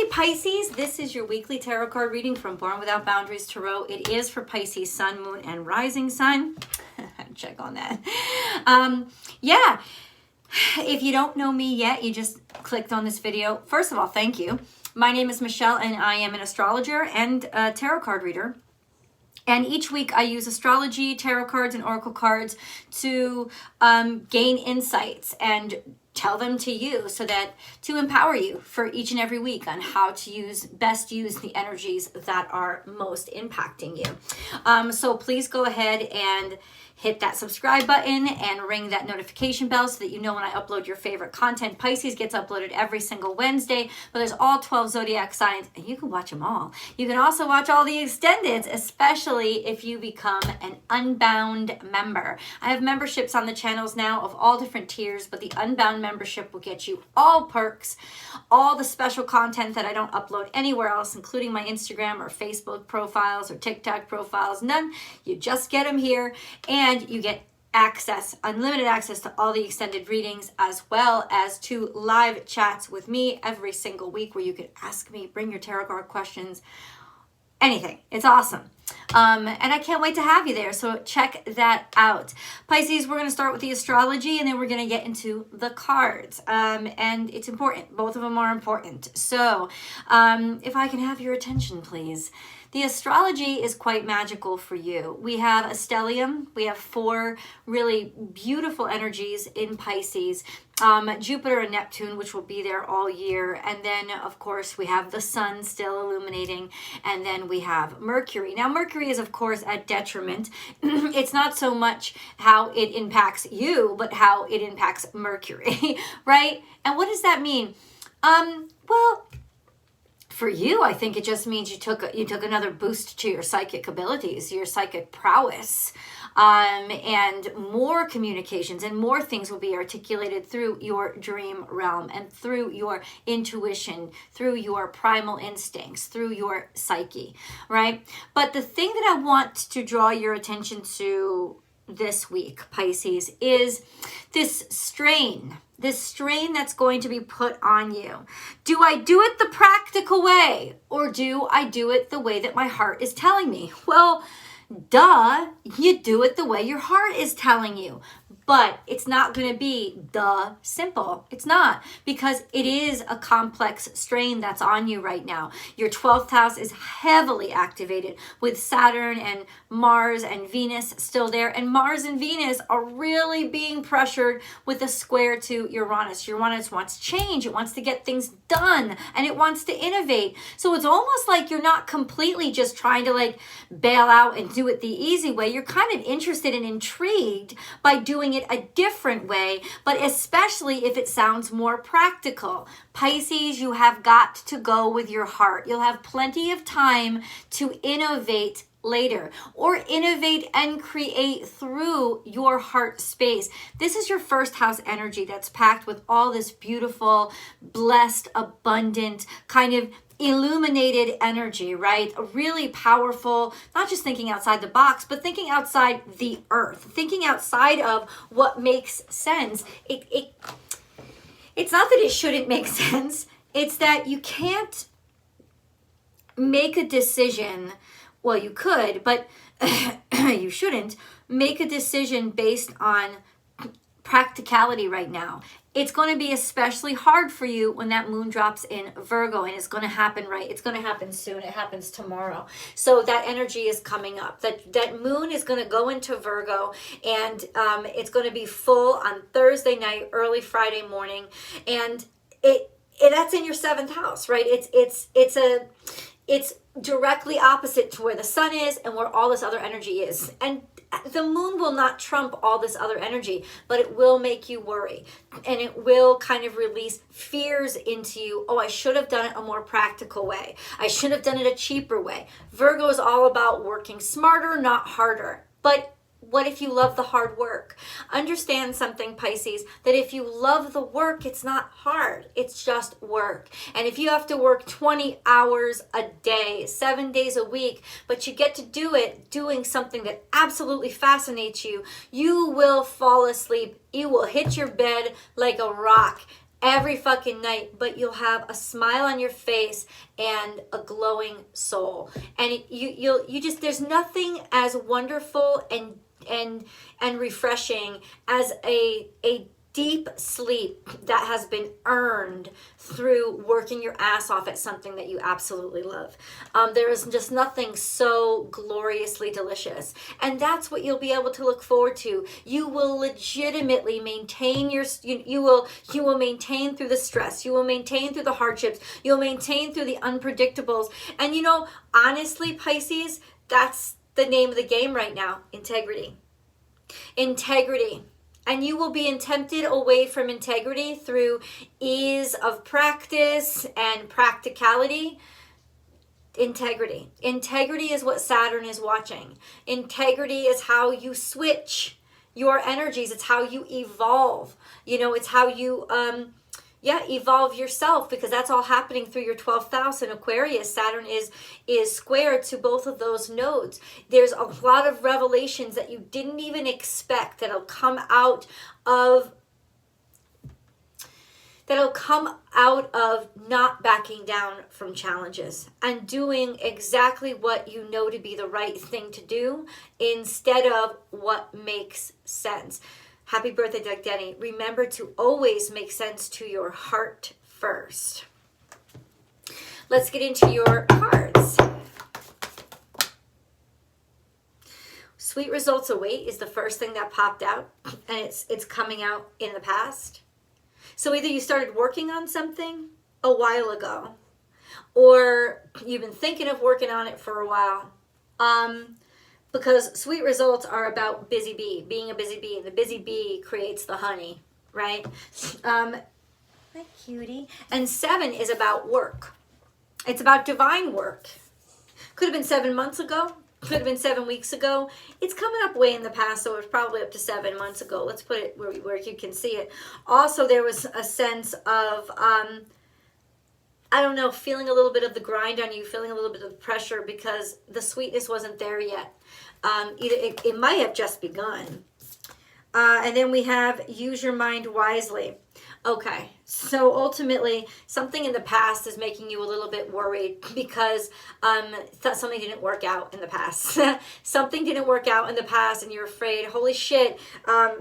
Pisces, this is your weekly tarot card reading from Born Without Boundaries Tarot. It is for Pisces Sun, Moon, and Rising Sun. Check on that. Yeah, if you don't know me yet, you just clicked on this video. First of all, thank you. My name is Michelle, and I am an astrologer and a tarot card reader. And each week I use astrology, tarot cards, and oracle cards to gain insights and tell them to you so that to empower you for each and every week on how to best use the energies that are most impacting you. So please go ahead and hit that subscribe button and ring that notification bell so that you know when I upload your favorite content. Pisces gets uploaded every single Wednesday, but there's all 12 zodiac signs and you can watch them all. You can also watch all the extendeds, especially if you become an Unbound member. I have memberships on the channels now of all different tiers, but the Unbound membership will get you all perks, all the special content that I don't upload anywhere else, including my Instagram or Facebook profiles or TikTok profiles. None, you just get them here. And you get access, unlimited access to all the extended readings, as well as to live chats with me every single week where you can ask me, bring your tarot card questions, anything. It's awesome. And I can't wait to have you there. So check that out. Pisces, we're going to start with the astrology and then we're going to get into the cards. And it's important. Both of them are important. So if I can have your attention, please. The astrology is quite magical for you. We have a stellium. We have 4 really beautiful energies in Pisces. Jupiter and Neptune, which will be there all year. And then, of course, we have the sun still illuminating. And then we have Mercury. Now, Mercury is, of course, at detriment. It's not so much how it impacts you, but how it impacts Mercury, right? And what does that mean? Well, for you, I think it just means you took another boost to your psychic abilities, your psychic prowess, and more communications and more things will be articulated through your dream realm and through your intuition, through your primal instincts, through your psyche, right? But the thing that I want to draw your attention to this week, Pisces, is this strain that's going to be put on you. Do I do it the practical way, or do I do it the way that my heart is telling me? Well, duh, you do it the way your heart is telling you. But it's not going to be simple. It's not, because it is a complex strain that's on you right now. Your 12th house is heavily activated with Saturn and Mars and Venus still there. And Mars and Venus are really being pressured with a square to Uranus. Uranus wants change. It wants to get things done and it wants to innovate. So it's almost like you're not completely just trying to bail out and do it the easy way. You're kind of interested and intrigued by doing it a different way, but especially if it sounds more practical. Pisces, you have got to go with your heart. You'll have plenty of time to innovate later, or innovate and create through your heart space. This is your first house energy that's packed with all this beautiful, blessed, abundant, kind of illuminated energy, right? A really powerful, not just thinking outside the box, but thinking outside the earth, thinking outside of what makes sense. It's not that it shouldn't make sense. It's that you can't make a decision. Well, you could, but you shouldn't make a decision based on practicality right now. It's going to be especially hard for you when that moon drops in Virgo, and it's going to happen it's going to happen soon. It happens tomorrow. So that energy is coming up. That moon is going to go into Virgo, and it's going to be full on Thursday night, early Friday morning, and that's in your 7th house, right? It's directly opposite to where the sun is and where all this other energy is. And the moon will not trump all this other energy, but it will make you worry. And it will kind of release fears into you. Oh, I should have done it a more practical way. I should have done it a cheaper way. Virgo is all about working smarter, not harder. But what if you love the hard work? Understand something, Pisces, that if you love the work, it's not hard. It's just work. And if you have to work 20 hours a day, 7 days a week, but you get to do it doing something that absolutely fascinates you, you will fall asleep. You will hit your bed like a rock every fucking night, but you'll have a smile on your face and a glowing soul. And you just, there's nothing as wonderful and refreshing as a deep sleep that has been earned through working your ass off at something that you absolutely love. There is just nothing so gloriously delicious. And that's what you'll be able to look forward to. You will legitimately maintain you will maintain through the stress. You will maintain through the hardships. You'll maintain through the unpredictables. And you know, honestly, Pisces, that's the name of the game right now. Integrity. Integrity. And you will be tempted away from integrity through ease of practice and practicality. Integrity. Integrity is what Saturn is watching. Integrity is how you switch your energies. It's how you evolve. You know, it's how you evolve yourself, because that's all happening through your 12th house in Aquarius. Saturn is squared to both of those nodes. There's a lot of revelations that you didn't even expect that'll come out of not backing down from challenges and doing exactly what you know to be the right thing to do instead of what makes sense. Happy birthday, Doug Denny. Remember to always make sense to your heart first. Let's get into your cards. Sweet results await is the first thing that popped out, and it's coming out in the past. So either you started working on something a while ago, or you've been thinking of working on it for a while. Because sweet results are about busy bee, being a busy bee. And the busy bee creates the honey, right? My cutie. And 7 is about work. It's about divine work. Could have been 7 months ago. Could have been 7 weeks ago. It's coming up way in the past, so it's probably up to 7 months ago. Let's put it where you can see it. Also, there was a sense of, I don't know, feeling a little bit of the grind on you, feeling a little bit of the pressure because the sweetness wasn't there yet. It might have just begun. And then we have use your mind wisely. Okay, so ultimately, something in the past is making you a little bit worried because something didn't work out in the past. Something didn't work out in the past, and you're afraid, holy shit,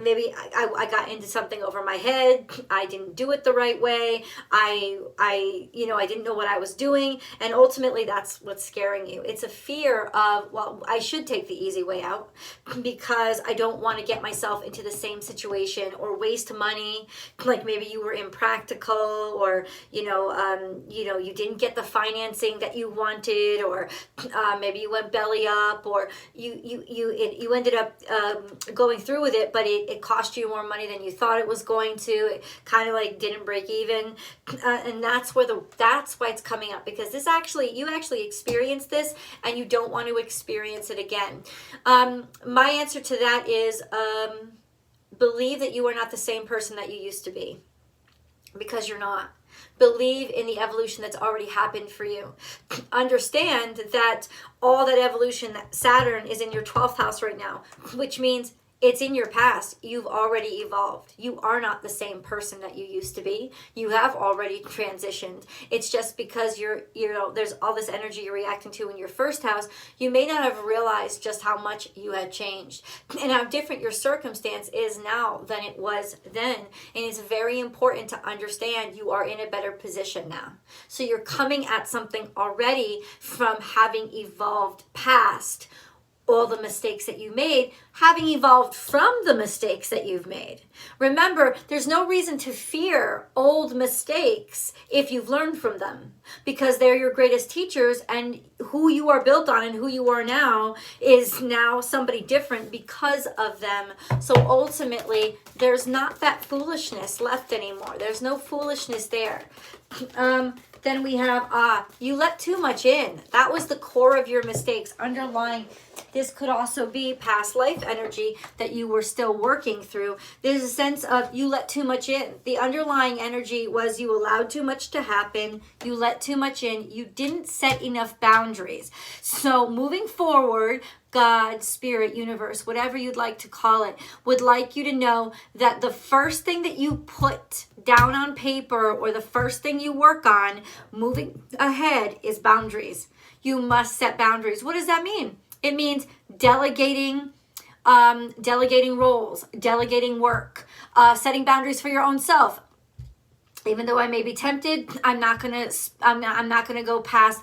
maybe I got into something over my head. I didn't do it the right way. I didn't know what I was doing, and ultimately, that's what's scaring you. It's a fear of, well, I should take the easy way out because I don't want to get myself into the same situation or waste money, like maybe you were impractical, or you didn't get the financing that you wanted, or maybe you went belly up, or you ended up going through with it, but it cost you more money than you thought it was going to. It kind of like didn't break even, and that's why it's coming up, because you actually experienced this and you don't want to experience it again. My answer to that is believe that you are not the same person that you used to be. Because you're not. Believe in the evolution that's already happened for you. Understand that all that evolution, that Saturn is in your 12th house right now, which means it's in your past. You've already evolved. You are not the same person that you used to be. You have already transitioned. It's just because there's all this energy you're reacting to in your first house, you may not have realized just how much you had changed and how different your circumstance is now than it was then. And it's very important to understand you are in a better position now. So you're coming at something already from having evolved past all the mistakes that you made, having evolved from the mistakes that you've made. Remember, there's no reason to fear old mistakes if you've learned from them, because they're your greatest teachers, and who you are built on and who you are now is now somebody different because of them. So ultimately, there's not that foolishness left anymore. There's no foolishness there. Then we have, you let too much in. That was the core of your mistakes. Underlying, this could also be past life energy that you were still working through. There's a sense of you let too much in. The underlying energy was you allowed too much to happen. You let too much in. You didn't set enough boundaries. So moving forward, God, spirit, universe, whatever you'd like to call it, would like you to know that the first thing that you put down on paper or the first thing you work on moving ahead is boundaries. You must set boundaries. What does that mean? It means delegating roles, delegating work, setting boundaries for your own self. Even though I may be tempted, I'm not gonna go past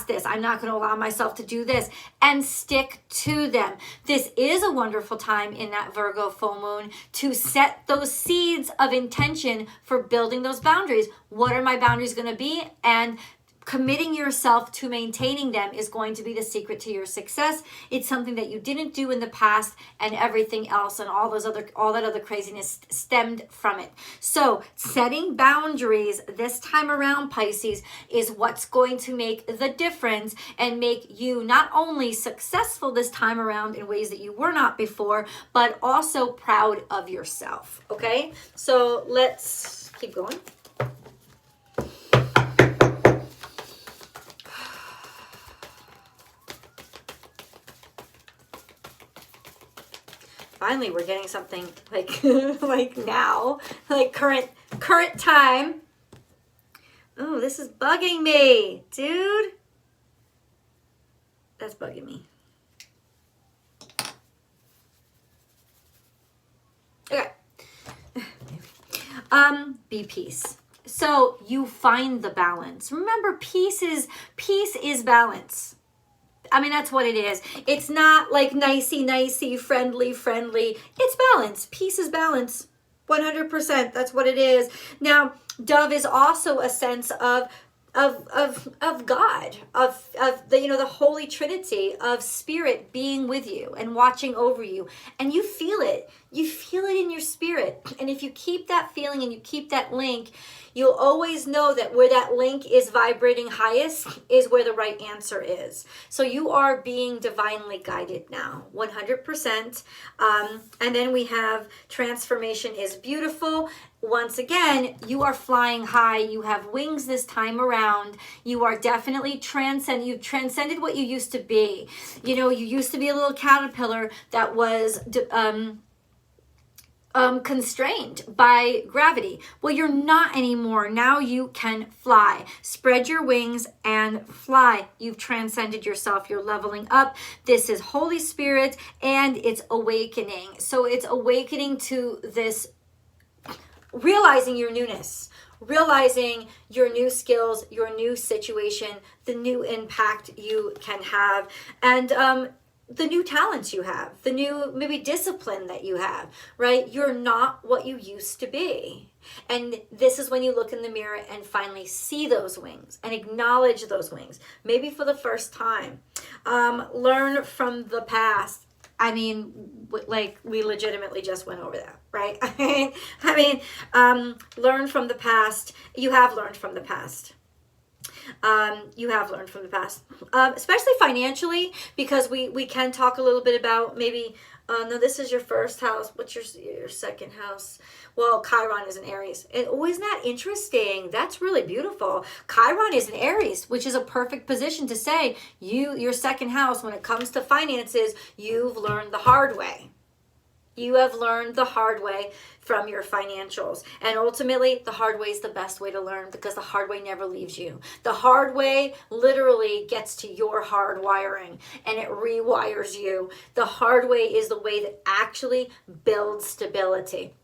this. I'm not going to allow myself to do this, and stick to them. This is a wonderful time in that Virgo full moon to set those seeds of intention for building those boundaries. What are my boundaries going to be? And committing yourself to maintaining them is going to be the secret to your success. It's something that you didn't do in the past, and everything else and all that other craziness stemmed from it. So setting boundaries this time around, Pisces, is what's going to make the difference and make you not only successful this time around in ways that you were not before, but also proud of yourself. Okay, so let's keep going. Finally, we're getting something like now, like current time. Oh, this is bugging me, dude. That's bugging me. Okay. Be peace. So you find the balance. Remember, peace is balance. I mean, that's what it is. It's not like nicey, friendly. It's balance. Peace is balance. 100%. That's what it is. Now, dove is also a sense of God, of the Holy Trinity, of spirit being with you and watching over you. And you feel it. You feel it in your spirit. And if you keep that feeling and you keep that link, you'll always know that where that link is vibrating highest is where the right answer is. So you are being divinely guided now, 100%. And then we have transformation is beautiful. Once again, you are flying high. You have wings this time around. You are definitely you've transcended what you used to be. You know, you used to be a little caterpillar that was constrained by gravity. Well, you're not anymore. Now you can fly. Spread your wings and fly. You've transcended yourself. You're leveling up. This is Holy Spirit, and it's awakening. So it's awakening to this, realizing your newness, realizing your new skills, your new situation, the new impact you can have, and the new talents you have, the new maybe discipline that you have, right? You're not what you used to be. And this is when you look in the mirror and finally see those wings and acknowledge those wings, maybe for the first time. Learn from the past. I mean, like, we legitimately just went over that, right? Learn from the past. You have learned from the past. You have learned from the past, especially financially, because we can talk a little bit about maybe, no, this is your first house. What's your second house? Well, Chiron is an Aries. Isn't that interesting? That's really beautiful. Chiron is an Aries, which is a perfect position to say your second house, when it comes to finances, you've learned the hard way. You have learned the hard way from your financials. And ultimately, the hard way is the best way to learn, because the hard way never leaves you. The hard way literally gets to your hard wiring and it rewires you. The hard way is the way that actually builds stability.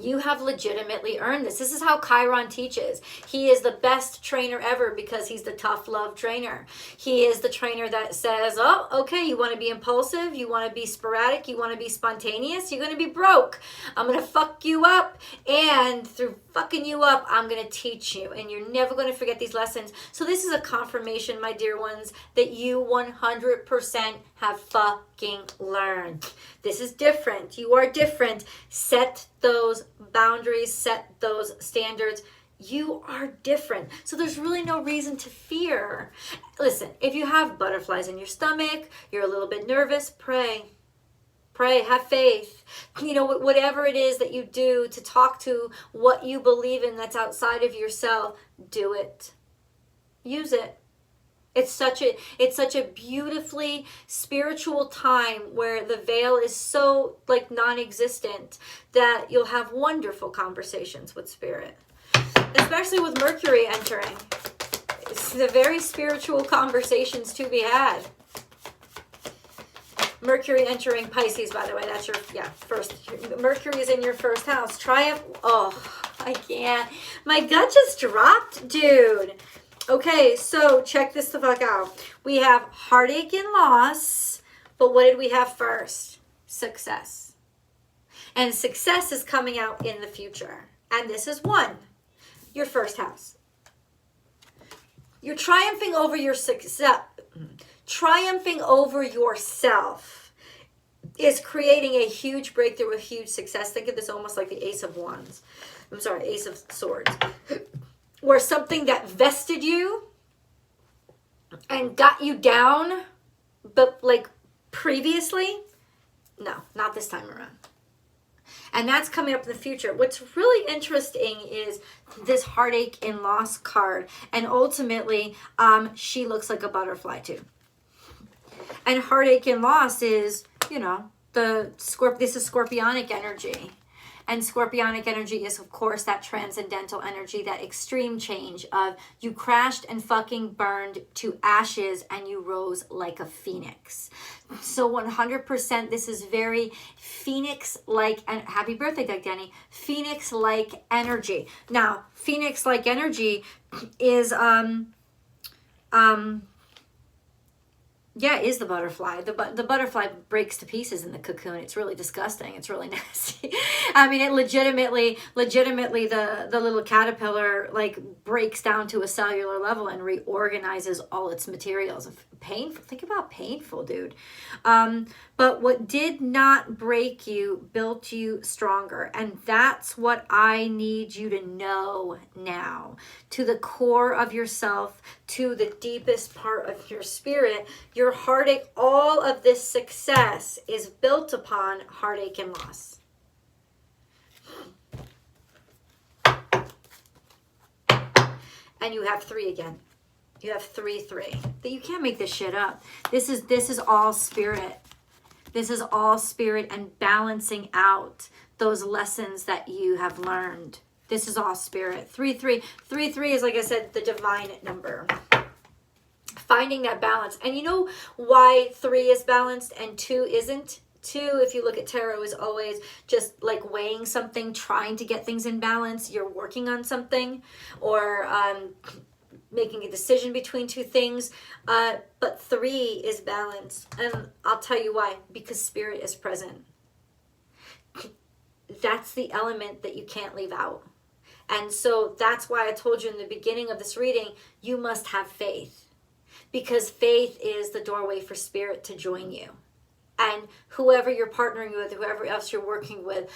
You have legitimately earned this. This is how Chiron teaches. He is the best trainer ever because he's the tough love trainer. He is the trainer that says, oh, okay, you want to be impulsive, you want to be sporadic, you want to be spontaneous, you're going to be broke. I'm going to fuck you up, and through fucking you up, I'm going to teach you, and you're never going to forget these lessons. So this is a confirmation, my dear ones, that you 100% have fucking learned. This is different. You are different. Set those boundaries, set those standards. You are different. So there's really no reason to fear. Listen, if you have butterflies in your stomach, you're a little bit nervous, pray. Pray, have faith. You know, whatever it is that you do to talk to what you believe in that's outside of yourself, do it. Use it. It's such a beautifully spiritual time where the veil is so like non-existent that you'll have wonderful conversations with spirit, especially with Mercury entering. It's the very spiritual conversations to be had. Mercury entering Pisces, by the way, that's your, first. Mercury is in your first house. Triumph. Oh, I can't. My gut just dropped, dude. Okay, so check this the fuck out. We have heartache and loss, but what did we have first? Success. And success is coming out in the future. And this is your first house. You're triumphing over your success. Triumphing over yourself is creating a huge breakthrough, a huge success. Think of this almost like the Ace of Wands. I'm sorry, Ace of Swords. Where something that vested you and got you down, but like previously, no, not this time around. And that's coming up in the future. What's really interesting is this heartache and loss card. And ultimately, she looks like a butterfly too. And heartache and loss is, this is scorpionic energy. And scorpionic energy is, of course, that transcendental energy, that extreme change of you crashed and fucking burned to ashes and you rose like a phoenix. So 100%, this is very phoenix-like, and happy birthday, Doug Denny, phoenix-like energy. Now, phoenix-like energy is, is the butterfly. The butterfly breaks to pieces in the cocoon. It's really disgusting. It's really nasty. I mean, it legitimately, the little caterpillar like breaks down to a cellular level and reorganizes all its materials. Painful. Think about painful, dude. But what did not break you built you stronger. And that's what I need you to know now. To the core of yourself, to the deepest part of your spirit, your heartache, all of this success is built upon heartache and loss. And you have 3 again. You have 3. You can't make this shit up. This is all spirit. This is all spirit and balancing out those lessons that you have learned. This is all spirit. 3 is, like I said, the divine number. Finding that balance. And you know why 3 is balanced and 2 isn't? 2, if you look at tarot, is always just like weighing something, trying to get things in balance. You're working on something, or making a decision between 2 things. But 3 is balance. And I'll tell you why. Because spirit is present. That's the element that you can't leave out. And so that's why I told you in the beginning of this reading, you must have faith. Because faith is the doorway for spirit to join you. And whoever you're partnering with, whoever else you're working with,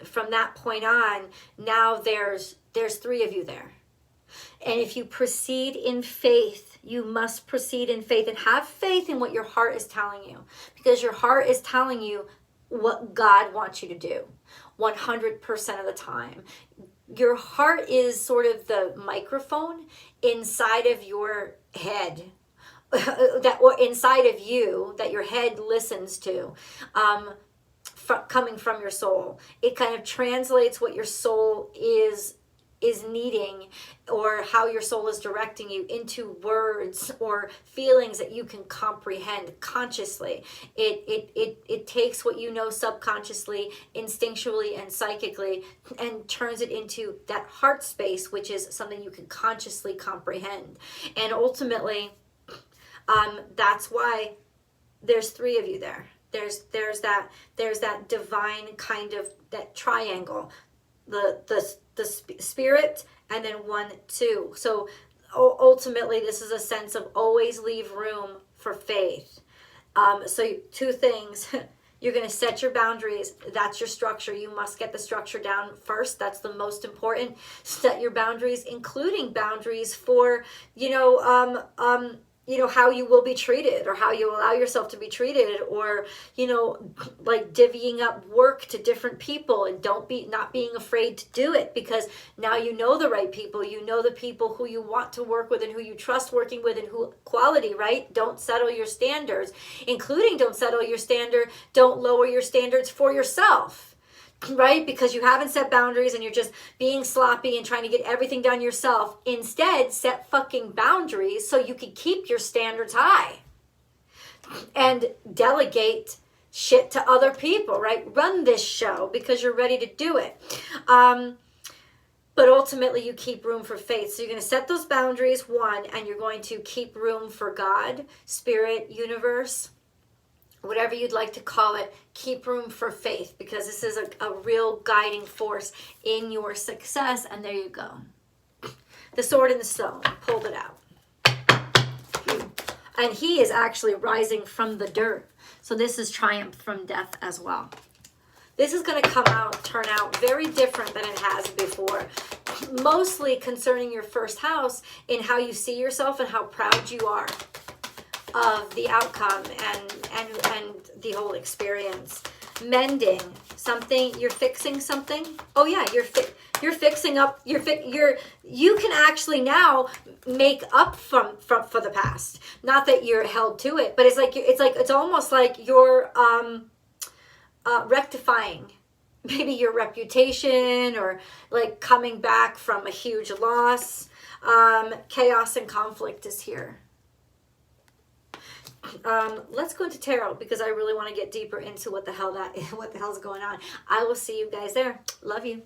from that point on, now there's 3 of you there. And if you proceed in faith, you must proceed in faith and have faith in what your heart is telling you. Because your heart is telling you what God wants you to do 100% of the time. Your heart is sort of the microphone inside of your head. Or inside of you that your head listens to, coming from your soul. It kind of translates what your soul is needing, or how your soul is directing you, into words or feelings that you can comprehend consciously. It takes what you know subconsciously, instinctually, and psychically, and turns it into that heart space, which is something you can consciously comprehend. And ultimately, that's why there's 3 of you there. There's that divine kind of that triangle, the spirit, and then 1, 2. So ultimately, this is a sense of always leave room for faith. So 2 things. You're going to set your boundaries. That's your structure. You must get the structure down first. That's the most important. Set your boundaries, including boundaries for, you know, how you will be treated, or how you allow yourself to be treated, or, you know, like divvying up work to different people, and not being afraid to do it, because now you know the right people, you know the people who you want to work with and who you trust working with, and who quality, right? Don't settle your standards, including don't lower your standards for yourself. Right? Because you haven't set boundaries and you're just being sloppy and trying to get everything done yourself. Instead, set fucking boundaries so you can keep your standards high. And delegate shit to other people, right? Run this show because you're ready to do it. But ultimately, you keep room for faith. So you're going to set those boundaries, one, and you're going to keep room for God, spirit, universe, whatever you'd like to call it. Keep room for faith, because this is a real guiding force in your success. And there you go. The sword and the stone. Pulled it out. And he is actually rising from the dirt. So this is triumph from death as well. This is going to turn out very different than it has before. Mostly concerning your first house, in how you see yourself and how proud you are of the outcome and the whole experience. Mending something, you're fixing something. Oh yeah, you're fixing up. You can actually now make up for the past. Not that you're held to it, but it's almost like you're rectifying maybe your reputation, or like coming back from a huge loss. Chaos and conflict is here. Let's go into tarot, because I really want to get deeper into what the hell's going on. I will see you guys there. Love you.